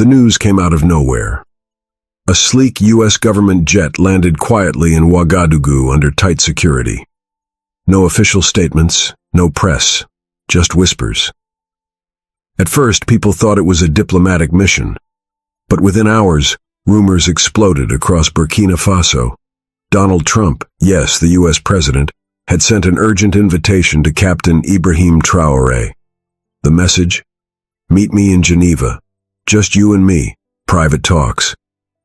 The news came out of nowhere. A sleek U.S. government jet landed quietly in Ouagadougou under tight security. No official statements, no press, just whispers. At first, people thought it was a diplomatic mission, but within hours, rumors exploded across Burkina Faso. Donald Trump, yes, the U.S. president, had sent an urgent invitation to Captain Ibrahim Traoré. The message? Meet me in Geneva. Just you and me, private talks.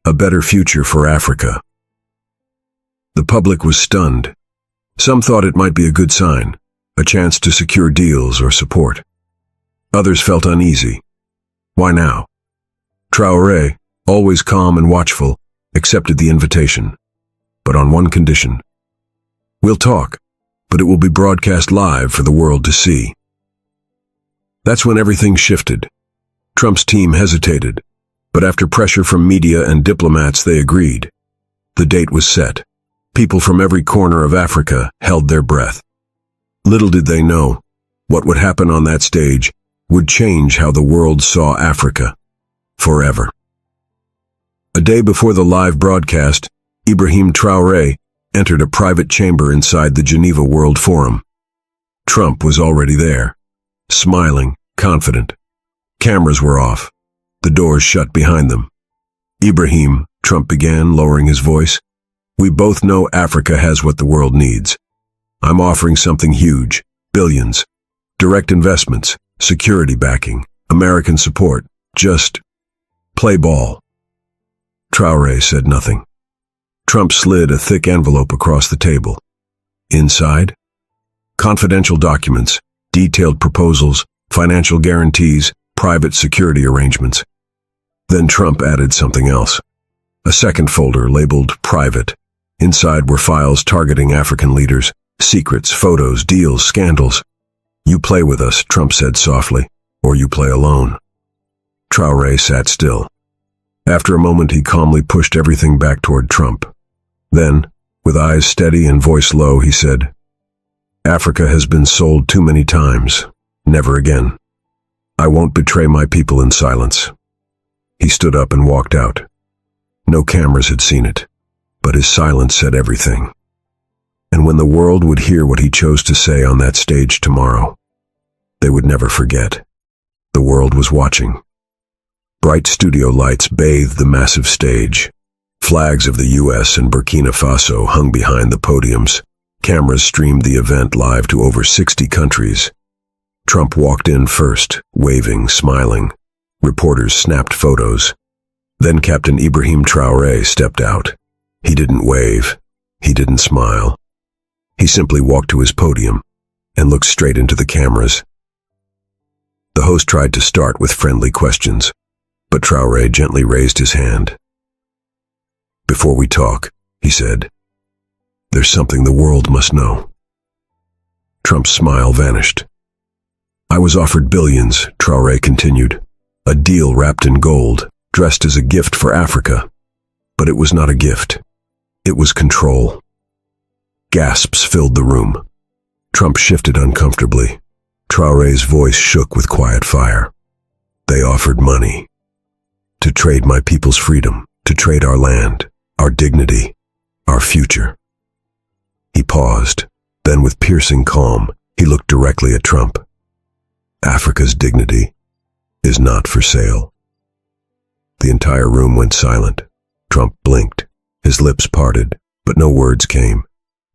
A better future for Africa. The public was stunned. Some thought it might be a good sign, a chance to secure deals or support. Others felt uneasy. Why now? Traoré, always calm and watchful, accepted the invitation, but on one condition. We'll talk, but it will be broadcast live for the world to see. That's when everything shifted. Trump's team hesitated, but after pressure from media and diplomats, they agreed. The date was set. People from every corner of Africa held their breath. Little did they know, what would happen on that stage would change how the world saw Africa, forever. A day before the live broadcast, Ibrahim Traoré entered a private chamber inside the Geneva World Forum. Trump was already there, smiling, confident. Cameras were off. The doors shut behind them. Ibrahim, Trump began, lowering his voice, we both know Africa has what the world needs. I'm offering something huge, billions, direct investments, security backing, American support, just play ball. Traoré said nothing. Trump slid a thick envelope across the table. Inside? Confidential documents, detailed proposals, financial guarantees, private security arrangements. Then Trump added something else. A second folder labeled private. Inside were files targeting African leaders, secrets, photos, deals, scandals. You play with us, Trump said softly, or you play alone. Traoré sat still. After a moment, he calmly pushed everything back toward Trump. Then, with eyes steady and voice low, he said, Africa has been sold too many times. Never again. I won't betray my people in silence. He stood up and walked out. No cameras had seen it, but his silence said everything. And when the world would hear what he chose to say on that stage tomorrow, they would never forget. The world was watching. Bright studio lights bathed the massive stage. Flags of the U.S. and Burkina Faso hung behind the podiums. Cameras streamed the event live to over 60 countries. Trump walked in first, waving, smiling. Reporters snapped photos. Then Captain Ibrahim Traoré stepped out. He didn't wave. He didn't smile. He simply walked to his podium and looked straight into the cameras. The host tried to start with friendly questions, but Traoré gently raised his hand. Before we talk, he said, there's something the world must know. Trump's smile vanished. I was offered billions, Traoré continued. A deal wrapped in gold, dressed as a gift for Africa. But it was not a gift. It was control. Gasps filled the room. Trump shifted uncomfortably. Traoré's voice shook with quiet fire. They offered money. To trade my people's freedom, to trade our land, our dignity, our future. He paused. Then with piercing calm, he looked directly at Trump. Africa's dignity is not for sale. The entire room went silent. Trump blinked. His lips parted, but no words came.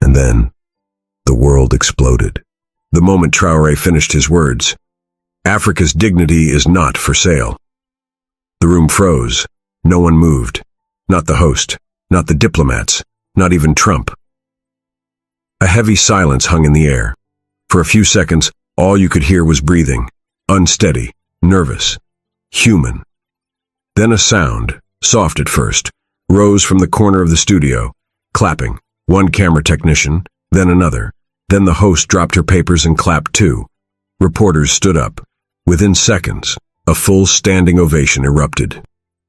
And then, the world exploded. The moment Traoré finished his words, Africa's dignity is not for sale. The room froze. No one moved. Not the host, not the diplomats, not even Trump. A heavy silence hung in the air. For a few seconds, all you could hear was breathing, unsteady, nervous, human. Then a sound, soft at first, rose from the corner of the studio, clapping. One camera technician, then another. Then the host dropped her papers and clapped too. Reporters stood up. Within seconds, a full standing ovation erupted.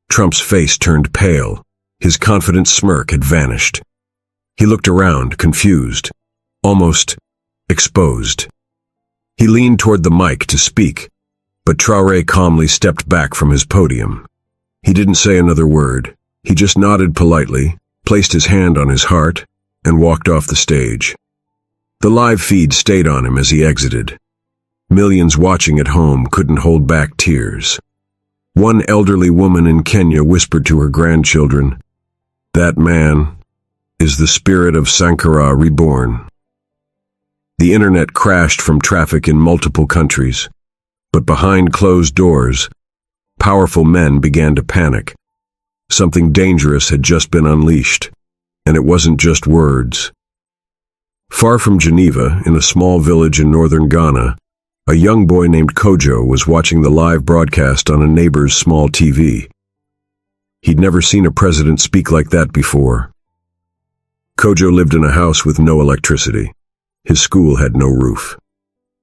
Trump's face turned pale. His confident smirk had vanished. He looked around, confused, almost exposed. He leaned toward the mic to speak, but Traoré calmly stepped back from his podium. He didn't say another word. He just nodded politely, placed his hand on his heart, and walked off the stage. The live feed stayed on him as he exited. Millions watching at home couldn't hold back tears. One elderly woman in Kenya whispered to her grandchildren, "That man is the spirit of Sankara reborn." The internet crashed from traffic in multiple countries, but behind closed doors, powerful men began to panic. Something dangerous had just been unleashed, and it wasn't just words. Far from Geneva, in a small village in northern Ghana, a young boy named Kojo was watching the live broadcast on a neighbor's small TV. He'd never seen a president speak like that before. Kojo lived in a house with no electricity. His school had no roof.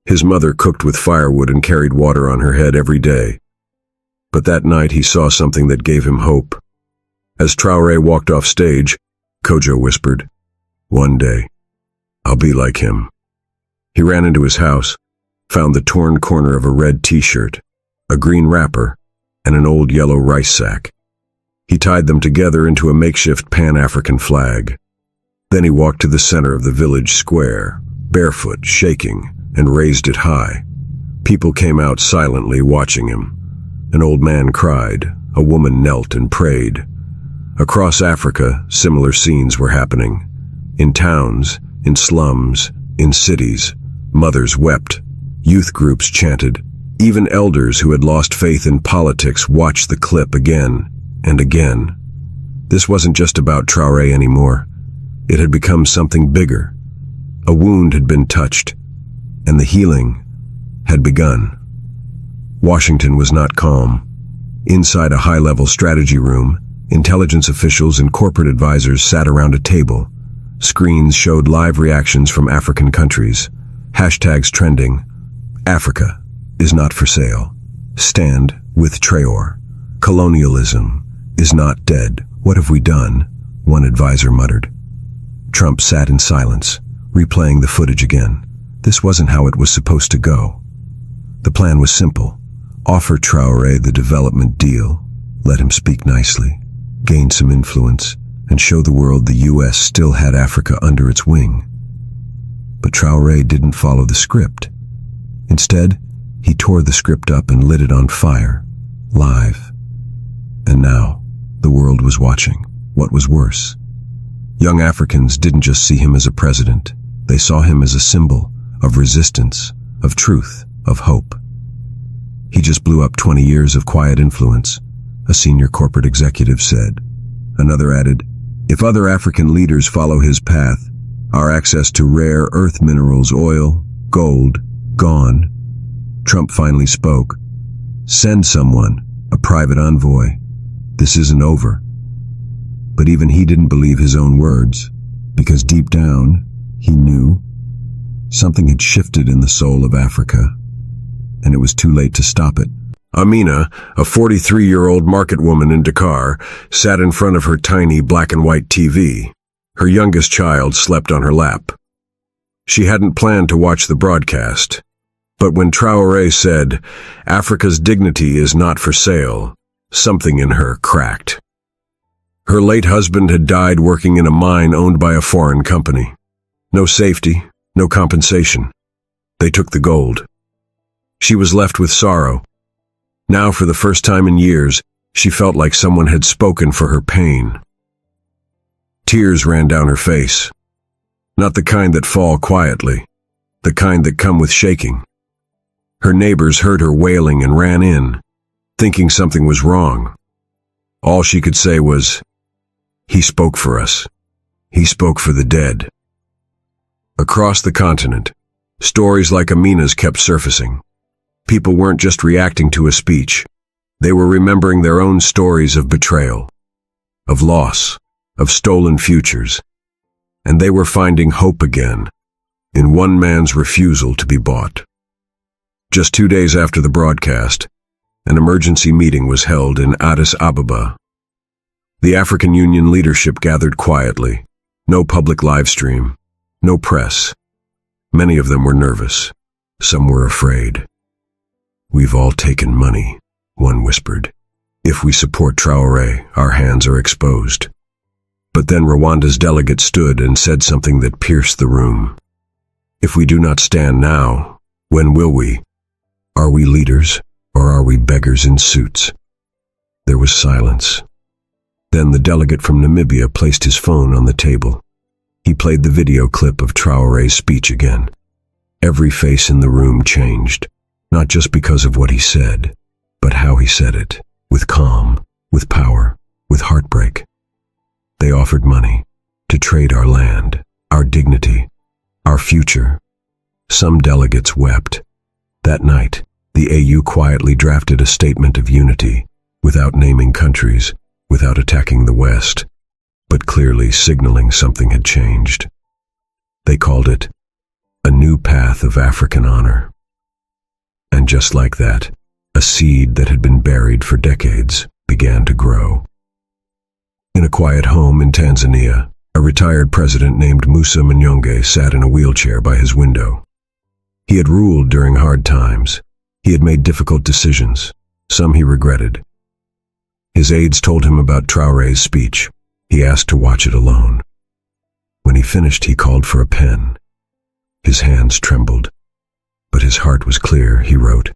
His mother cooked with firewood and carried water on her head every day. But that night he saw something that gave him hope. As Traoré walked off stage, Kojo whispered, "One day, I'll be like him." He ran into his house, found the torn corner of a red t-shirt, a green wrapper, and an old yellow rice sack. He tied them together into a makeshift Pan-African flag. Then he walked to the center of the village square, barefoot, shaking, and raised it high. People came out silently watching him. An old man cried, a woman knelt and prayed. Across Africa, similar scenes were happening. In towns, in slums, in cities, mothers wept. Youth groups chanted. Even elders who had lost faith in politics watched the clip again and again. This wasn't just about Traoré anymore. It had become something bigger. A wound had been touched, and the healing had begun. Washington was not calm. Inside a high-level strategy room, intelligence officials and corporate advisors sat around a table. Screens showed live reactions from African countries. Hashtags trending. Africa is not for sale. Stand with Traoré. Colonialism is not dead. What have we done? One advisor muttered. Trump sat in silence, replaying the footage again. This wasn't how it was supposed to go. The plan was simple. Offer Traoré the development deal, let him speak nicely, gain some influence, and show the world the U.S. still had Africa under its wing. But Traoré didn't follow the script. Instead, he tore the script up and lit it on fire, live. And now, the world was watching. What was worse? Young Africans didn't just see him as a president. They saw him as a symbol of resistance, of truth, of hope. He just blew up 20 years of quiet influence, a senior corporate executive said. Another added, "If other African leaders follow his path, our access to rare earth minerals, oil, gold, gone." Trump finally spoke. "Send someone, a private envoy. This isn't over." But even he didn't believe his own words, because deep down, he knew something had shifted in the soul of Africa, and it was too late to stop it. Amina, a 43-year-old market woman in Dakar, sat in front of her tiny black and white TV. Her youngest child slept on her lap. She hadn't planned to watch the broadcast, but when Traoré said, "Africa's dignity is not for sale," something in her cracked. Her late husband had died working in a mine owned by a foreign company. No safety, no compensation. They took the gold. She was left with sorrow. Now, for the first time in years, she felt like someone had spoken for her pain. Tears ran down her face. Not the kind that fall quietly, the kind that come with shaking. Her neighbors heard her wailing and ran in, thinking something was wrong. All she could say was, "He spoke for us. He spoke for the dead." Across the continent, stories like Amina's kept surfacing. People weren't just reacting to a speech. They were remembering their own stories of betrayal, of loss, of stolen futures. And they were finding hope again, in one man's refusal to be bought. Just 2 days after the broadcast, an emergency meeting was held in Addis Ababa. The African Union leadership gathered quietly. No public live stream, no press. Many of them were nervous. Some were afraid. "We've all taken money," one whispered. If we support Traoré, our hands are exposed. But then Rwanda's delegate stood and said something that pierced the room. If we do not stand now, when will we? Are we leaders, or are we beggars in suits? There was silence. Then the delegate from Namibia placed his phone on the table. He played the video clip of Traoré's speech again. Every face in the room changed, not just because of what he said, but how he said it, with calm, with power, with heartbreak. They offered money to trade our land, our dignity, our future. Some delegates wept. That night, the AU quietly drafted a statement of unity, without naming countries, without attacking the West, but clearly signaling something had changed. They called it a new path of African honor. And just like that, a seed that had been buried for decades began to grow. In a quiet home in Tanzania, a retired president named Musa Mnyonge sat in a wheelchair by his window. He had ruled during hard times. He had made difficult decisions. Some he regretted. His aides told him about Traoré's speech. He asked to watch it alone. When he finished, he called for a pen. His hands trembled, but his heart was clear. He wrote,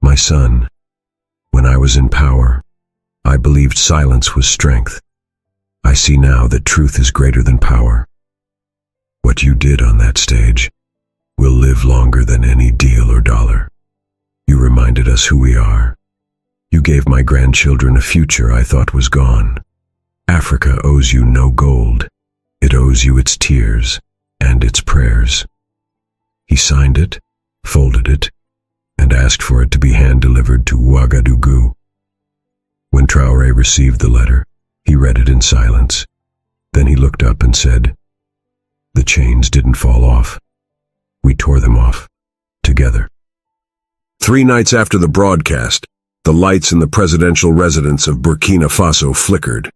"My son, when I was in power, I believed silence was strength. I see now that truth is greater than power. What you did on that stage will live longer than any deal or dollar. You reminded us who we are. You gave my grandchildren a future I thought was gone. Africa owes you no gold. It owes you its tears and its prayers." He signed it, folded it, and asked for it to be hand-delivered to Ouagadougou. When Traoré received the letter, he read it in silence. Then he looked up and said, "The chains didn't fall off. We tore them off, together." 3 nights after the broadcast, the lights in the presidential residence of Burkina Faso flickered.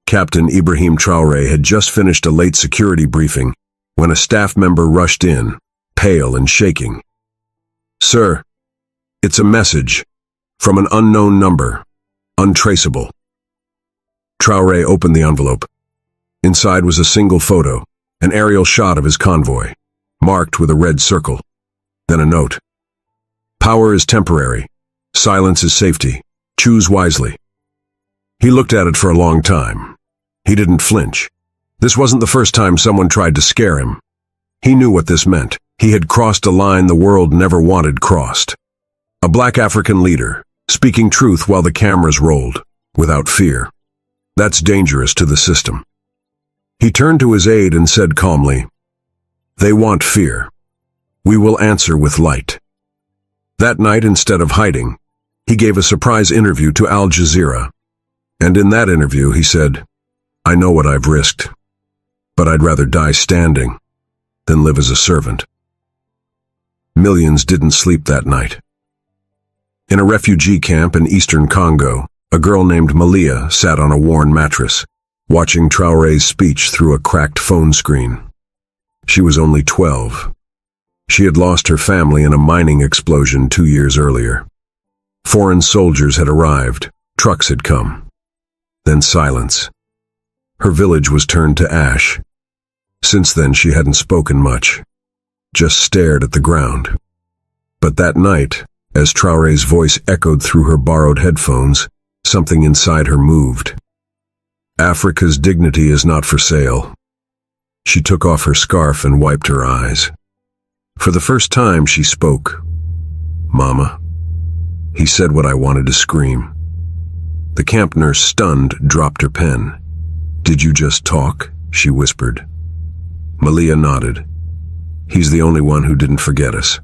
Captain Ibrahim Traoré had just finished a late security briefing when a staff member rushed in, pale and shaking. "Sir, it's a message from an unknown number, untraceable." Traoré opened the envelope. Inside was a single photo, an aerial shot of his convoy, marked with a red circle. Then a note. "Power is temporary. Silence is safety. Choose wisely." He looked at it for a long time. He didn't flinch. This wasn't the first time someone tried to scare him. He knew what this meant. He had crossed a line the world never wanted crossed. A black African leader, speaking truth while the cameras rolled, without fear. That's dangerous to the system. He turned to his aide and said calmly, "They want fear. We will answer with light." That night, instead of hiding, he gave a surprise interview to Al Jazeera. And in that interview, he said, "I know what I've risked, but I'd rather die standing than live as a servant." Millions didn't sleep that night. In a refugee camp in eastern Congo, a girl named Malia sat on a worn mattress, watching Traoré's speech through a cracked phone screen. She was only 12. She had lost her family in a mining explosion 2 years earlier. Foreign soldiers had arrived, trucks had come. Then silence. Her village was turned to ash. Since then she hadn't spoken much, just stared at the ground. But that night, as Traoré's voice echoed through her borrowed headphones, something inside her moved. Africa's dignity is not for sale. She took off her scarf and wiped her eyes. For the first time she spoke. "Mama." He said what I wanted to scream. The camp nurse, stunned, dropped her pen. "Did you just talk?" she whispered. Malia nodded. "He's the only one who didn't forget us."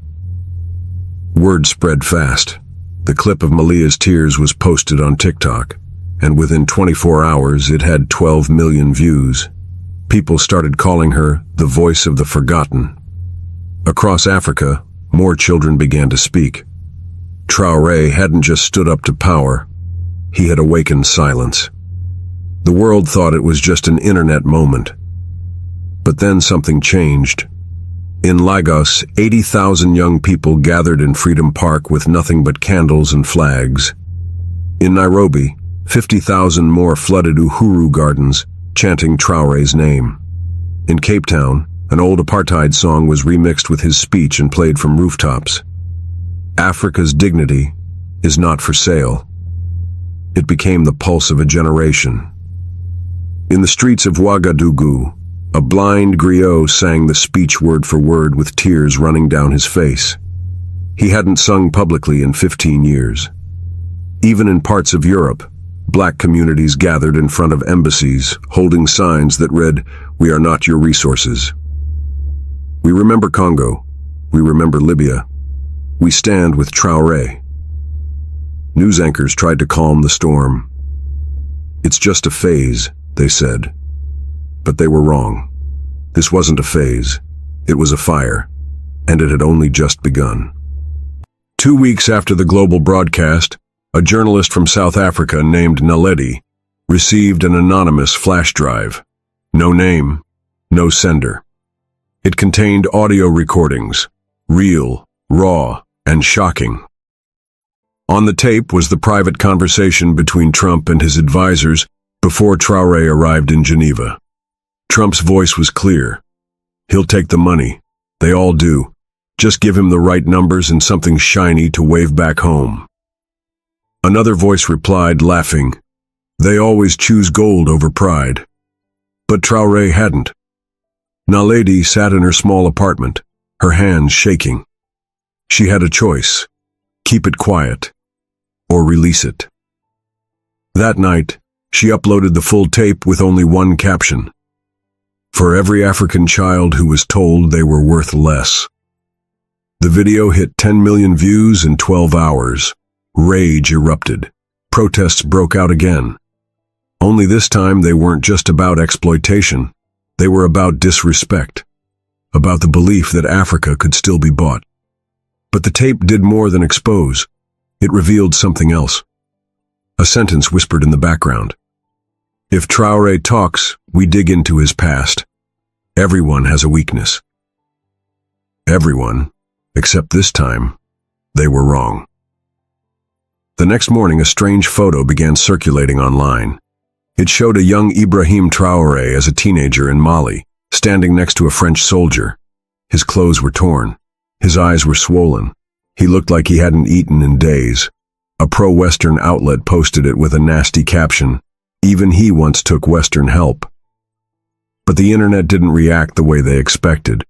Word spread fast. The clip of Malia's tears was posted on TikTok, and within 24 hours it had 12 million views. People started calling her the voice of the forgotten. Across Africa, more children began to speak. Traoré hadn't just stood up to power. He had awakened silence. The world thought it was just an internet moment. But then something changed. In Lagos, 80,000 young people gathered in Freedom Park with nothing but candles and flags. In Nairobi, 50,000 more flooded Uhuru Gardens, chanting Traoré's name. In Cape Town, an old apartheid song was remixed with his speech and played from rooftops. Africa's dignity is not for sale. It became the pulse of a generation. In the streets of Ouagadougou, a blind griot sang the speech word for word with tears running down his face. He hadn't sung publicly in 15 years. Even in parts of Europe, black communities gathered in front of embassies, holding signs that read, "We are not your resources." We remember Congo. We remember Libya. We stand with Traoré. News anchors tried to calm the storm. "It's just a phase," they said. But they were wrong. This wasn't a phase. It was a fire, and it had only just begun. 2 weeks after the global broadcast, a journalist from South Africa named Naledi received an anonymous flash drive. No name, no sender. It contained audio recordings, real, raw, and shocking. On the tape was the private conversation between Trump and his advisors before Traoré arrived in Geneva. Trump's voice was clear. "He'll take the money. They all do. Just give him the right numbers and something shiny to wave back home." Another voice replied, laughing, "They always choose gold over pride." But Traoré hadn't. Naledi sat in her small apartment, her hands shaking. She had a choice: keep it quiet, or release it. That night, she uploaded the full tape with only one caption: "For every African child who was told they were worth less." The video hit 10 million views in 12 hours. Rage erupted. Protests broke out again. Only this time they weren't just about exploitation. They were about disrespect. About the belief that Africa could still be bought. But the tape did more than expose. It revealed something else. A sentence whispered in the background. "If Traoré talks, we dig into his past. Everyone has a weakness." Everyone, except this time, they were wrong. The next morning, a strange photo began circulating online. It showed a young Ibrahim Traoré as a teenager in Mali, standing next to a French soldier. His clothes were torn. His eyes were swollen. He looked like he hadn't eaten in days. A pro-Western outlet posted it with a nasty caption, "Even he once took Western help." But the internet didn't react the way they expected.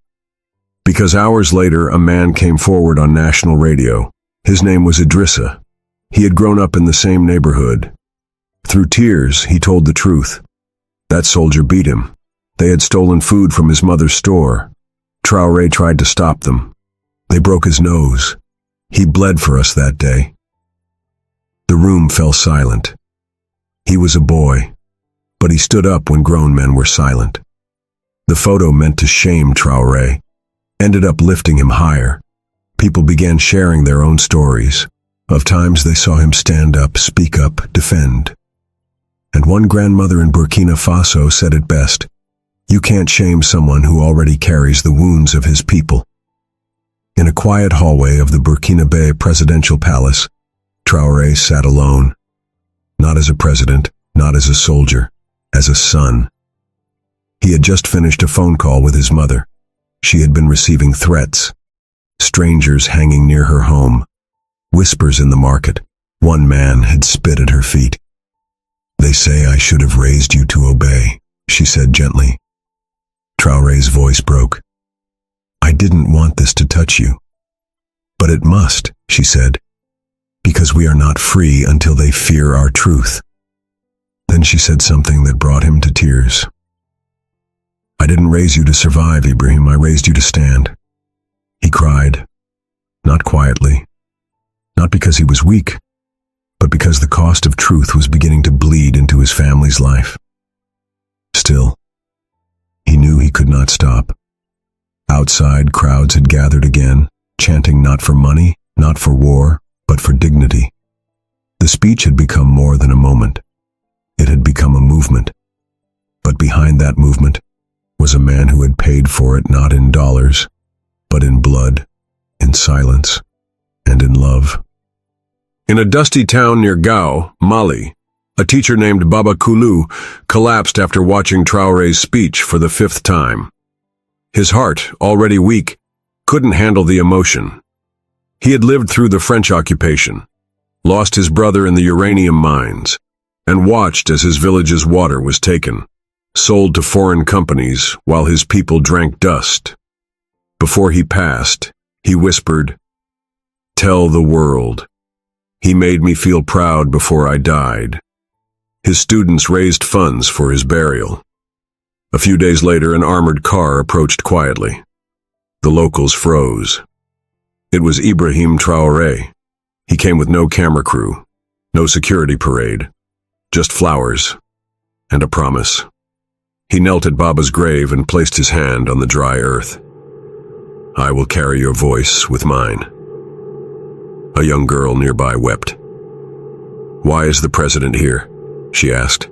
Because hours later, a man came forward on national radio. His name was Idrissa. He had grown up in the same neighborhood. Through tears, he told the truth. That soldier beat him. They had stolen food from his mother's store. Traoré tried to stop them. They broke his nose. He bled for us that day. The room fell silent. He was a boy, but he stood up when grown men were silent. The photo meant to shame Traoré, ended up lifting him higher. People began sharing their own stories, of times they saw him stand up, speak up, defend. And one grandmother in Burkina Faso said it best, "You can't shame someone who already carries the wounds of his people." In a quiet hallway of the Burkina presidential palace, Traoré sat alone. Not as a president, not as a soldier, as a son. He had just finished a phone call with his mother. She had been receiving threats. Strangers hanging near her home. Whispers in the market. One man had spit at her feet. "They say I should have raised you to obey," she said gently. Traoré's voice broke. "I didn't want this to touch you." "But it must," she said, "because we are not free until they fear our truth." Then she said something that brought him to tears. "I didn't raise you to survive, Ibrahim. I raised you to stand." He cried, not quietly, not because he was weak, but because the cost of truth was beginning to bleed into his family's life. Still, he knew he could not stop. Outside, crowds had gathered again, chanting not for money, not for war, but for dignity. The speech had become more than a moment. It had become a movement. But behind that movement was a man who had paid for it not in dollars, but in blood, in silence, and in love. In a dusty town near Gao, Mali, a teacher named Baba Kulu collapsed after watching Traoré's speech for the 5th time. His heart, already weak, couldn't handle the emotion. He had lived through the French occupation, lost his brother in the uranium mines, and watched as his village's water was taken, sold to foreign companies while his people drank dust. Before he passed, he whispered, "Tell the world. He made me feel proud before I died." His students raised funds for his burial. A few days later, an armored car approached quietly. The locals froze. It was Ibrahim Traoré. He came with no camera crew, no security parade, just flowers and a promise. He knelt at Baba's grave and placed his hand on the dry earth. "I will carry your voice with mine." A young girl nearby wept. "Why is the president here?" she asked.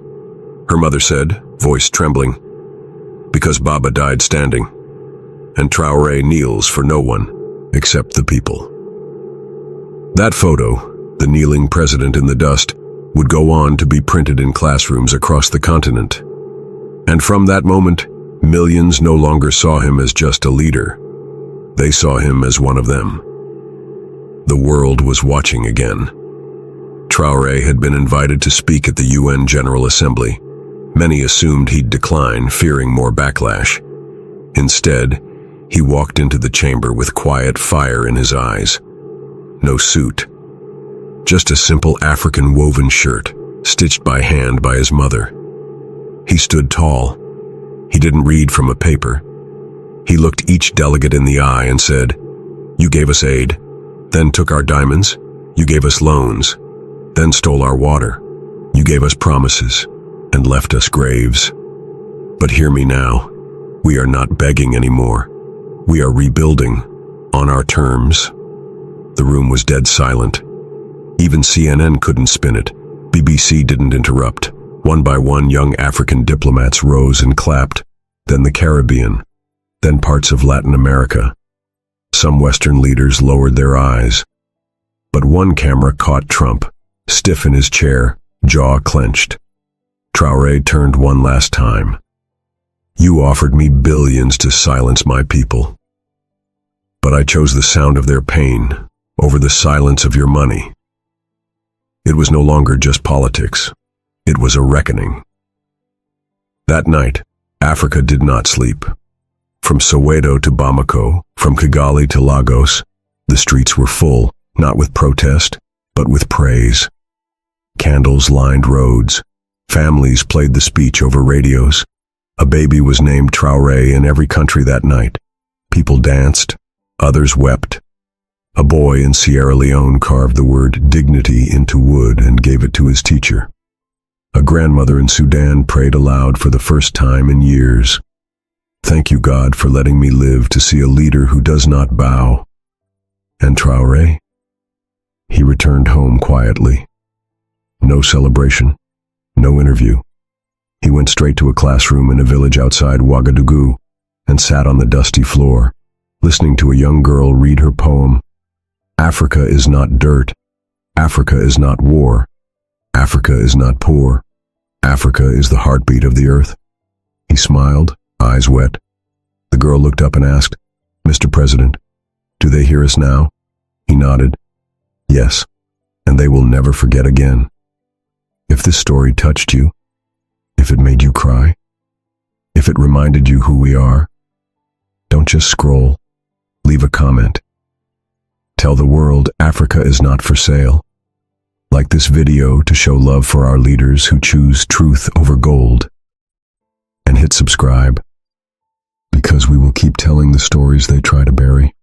Her mother said, voice trembling, "Because Baba died standing, and Traoré kneels for no one except the people." That photo, the kneeling president in the dust, would go on to be printed in classrooms across the continent. And from that moment, millions no longer saw him as just a leader. They saw him as one of them. The world was watching again. Traoré had been invited to speak at the UN General Assembly. Many assumed he'd decline, fearing more backlash. Instead, he walked into the chamber with quiet fire in his eyes. No suit. Just a simple African woven shirt, stitched by hand by his mother. He stood tall. He didn't read from a paper. He looked each delegate in the eye and said, "You gave us aid, then took our diamonds. You gave us loans, then stole our water. You gave us promises, and left us graves. But hear me now. We are not begging anymore. We are rebuilding, on our terms." The room was dead silent. Even CNN couldn't spin it. BBC didn't interrupt. One by one, young African diplomats rose and clapped, then the Caribbean, then parts of Latin America. Some Western leaders lowered their eyes. But one camera caught Trump, stiff in his chair, jaw clenched. Traoré turned one last time. "You offered me billions to silence my people. But I chose the sound of their pain over the silence of your money." It was no longer just politics. It was a reckoning. That night, Africa did not sleep. From Soweto to Bamako, from Kigali to Lagos, the streets were full, not with protest, but with praise. Candles lined roads. Families played the speech over radios. A baby was named Traoré in every country that night. People danced. Others wept. A boy in Sierra Leone carved the word dignity into wood and gave it to his teacher. A grandmother in Sudan prayed aloud for the first time in years. "Thank you, God, for letting me live to see a leader who does not bow." And Traoré? He returned home quietly. No celebration, no interview. He went straight to a classroom in a village outside Ouagadougou and sat on the dusty floor, listening to a young girl read her poem. Africa is not dirt. Africa is not war. Africa is not poor. Africa is the heartbeat of the earth. He smiled, eyes wet. The girl looked up and asked, "Mr. President, do they hear us now?" He nodded. "Yes, and they will never forget again." If this story touched you, if it made you cry, if it reminded you who we are, don't just scroll, leave a comment. Tell the world Africa is not for sale. Like this video to show love for our leaders who choose truth over gold. And hit subscribe, because we will keep telling the stories they try to bury.